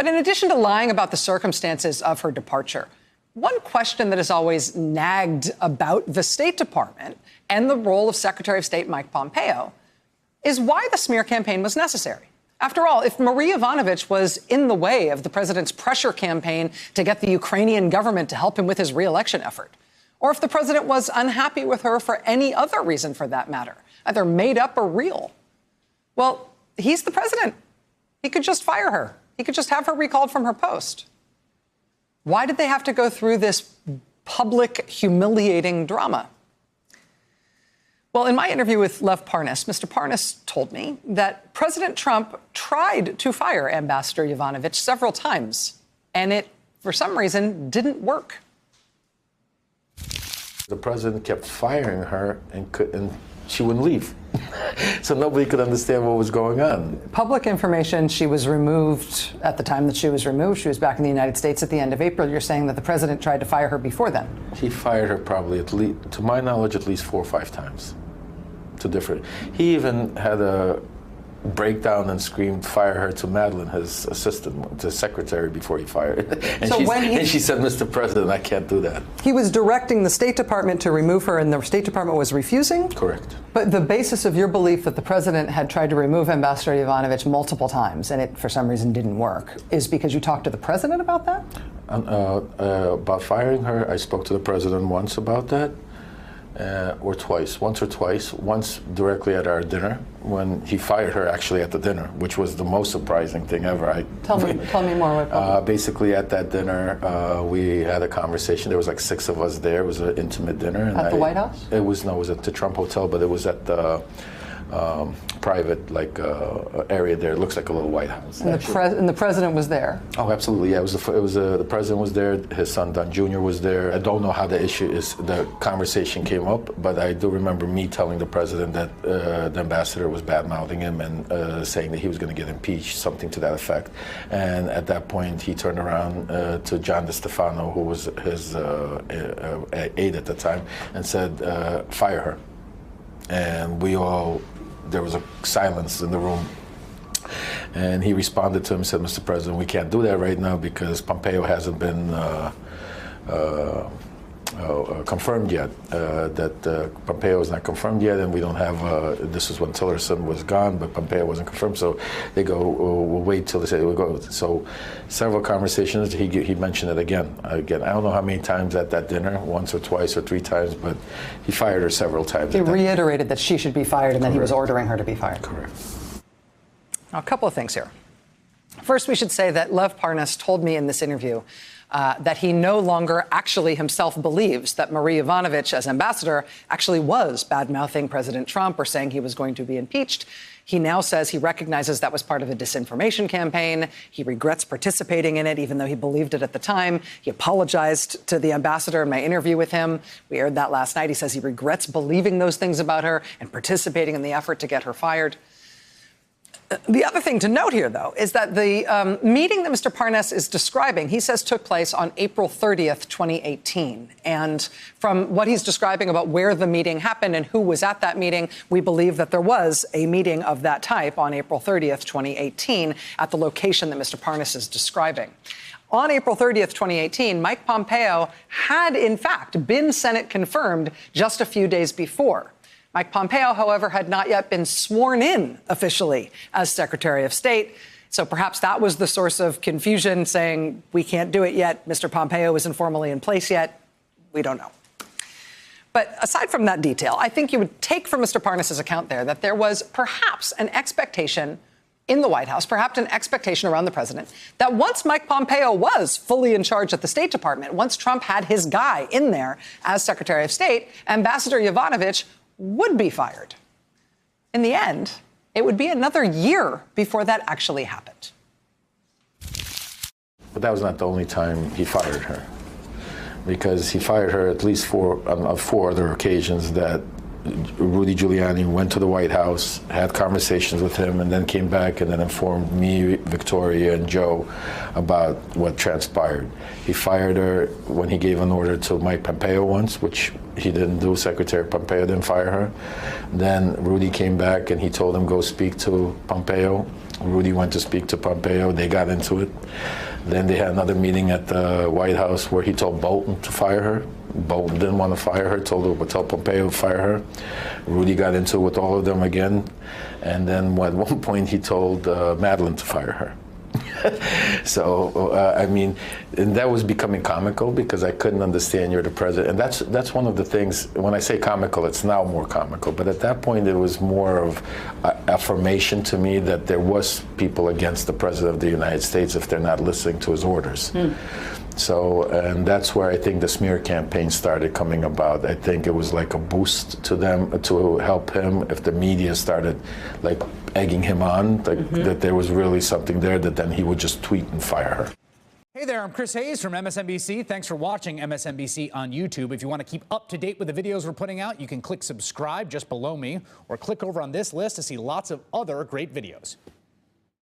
But in addition to lying about the circumstances of her departure, one question that has always nagged about the State Department and the role of Secretary of State Mike Pompeo is why the smear campaign was necessary. After all, if Marie Yovanovitch was in the way of the president's pressure campaign to get the Ukrainian government to help him with his re-election effort, or if the president was unhappy with her for any other reason for that matter, either made up or real, well, he's the president. He could just fire her. He could just have her recalled from her post. Why did they have to go through this public, humiliating drama? Well, in my interview with Lev Parnas, Mr. Parnas told me that President Trump tried to fire Ambassador Yovanovitch several times, and it, for some reason, didn't work. The president kept firing her, and she wouldn't leave. So nobody could understand what was going on. Public information, she was removed at the time that she was removed. She was back in the United States at the end of April. You're saying that the president tried to fire her before then? He fired her probably, at least, to my knowledge, at least 4 or 5 times. To different. He even had a breakdown and screamed, fire her, to Madeline, his assistant, to secretary, before he fired. And, and she said, Mr. President, I can't do that. He was directing the State Department to remove her, and the State Department was refusing? Correct. But the basis of your belief that the president had tried to remove Ambassador Yovanovitch multiple times, and it, for some reason, didn't work, is because you talked to the president about that? About firing her, I spoke to the president once about that. Once or twice. Once directly at our dinner, when he fired her actually at the dinner, which was the most surprising thing ever. Tell me more about basically, at that dinner, we had a conversation. There was like 6 of us there. It was an intimate dinner. And at the White House? It was at the Trump Hotel, but it was at the private area there. It looks like a little White House. And the president was there? Oh, absolutely. Yeah, the president was there. His son Don Jr. was there. I don't know how the conversation came up, but I do remember me telling the president that the ambassador was bad-mouthing him and saying that he was going to get impeached, something to that effect. And at that point, he turned around to John DeStefano, who was his aide at the time, and said, fire her. And there was a silence in the room. And he responded to him and said, Mr. President, we can't do that right now because Pompeo hasn't been confirmed yet. Pompeo is not confirmed yet, and we don't have, this is when Tillerson was gone, but Pompeo wasn't confirmed. So they go, we'll wait till they say we'll go. So several conversations, he mentioned it again. I don't know how many times at that dinner, once or twice or 3 times, but he fired her several times. He reiterated that she should be fired and that he was ordering her to be fired. Correct. Now, a couple of things here. First, we should say that Lev Parnas told me in this interview that he no longer actually himself believes that Marie Yovanovitch, as ambassador, actually was bad-mouthing President Trump or saying he was going to be impeached. He now says he recognizes that was part of a disinformation campaign. He regrets participating in it, even though he believed it at the time. He apologized to the ambassador in my interview with him. We aired that last night. He says he regrets believing those things about her and participating in the effort to get her fired. The other thing to note here, though, is that the meeting that Mr. Parnas is describing, he says took place on April 30th, 2018. And from what he's describing about where the meeting happened and who was at that meeting, we believe that there was a meeting of that type on April 30th, 2018, at the location that Mr. Parnas is describing. On April 30th, 2018, Mike Pompeo had, in fact, been Senate confirmed just a few days before. Mike Pompeo, however, had not yet been sworn in officially as Secretary of State. So perhaps that was the source of confusion, saying we can't do it yet. Mr. Pompeo isn't formally in place yet. We don't know. But aside from that detail, I think you would take from Mr. Parnas' account there that there was perhaps an expectation in the White House, perhaps an expectation around the president, that once Mike Pompeo was fully in charge at the State Department, once Trump had his guy in there as Secretary of State, Ambassador Yovanovitch would be fired. In the end, it would be another year before that actually happened. But that was not the only time he fired her, because he fired her at least on 4 other occasions that Rudy Giuliani went to the White House, had conversations with him, and then came back and then informed me, Victoria, and Joe about what transpired. He fired her when he gave an order to Mike Pompeo once, which he didn't do. Secretary Pompeo didn't fire her. Then Rudy came back and he told him, go speak to Pompeo. Rudy went to speak to Pompeo. They got into it. Then they had another meeting at the White House where he told Bolton to fire her. Bolton didn't want to fire her, tell Pompeo to fire her. Rudy got into it with all of them again. And then at one point he told Madeleine to fire her. So, I mean, and that was becoming comical because I couldn't understand you're the president. And that's one of the things, when I say comical, it's now more comical. But at that point, it was more of affirmation to me that there was people against the president of the United States if they're not listening to his orders. So, and that's where I think the smear campaign started coming about. I think it was like a boost to them to help him if the media started like egging him on, like, that there was really something there, that then he would just tweet and fire her. Hey there, I'm Chris Hayes from MSNBC. Thanks for watching MSNBC on YouTube. If you want to keep up to date with the videos we're putting out, you can click subscribe just below me or click over on this list to see lots of other great videos.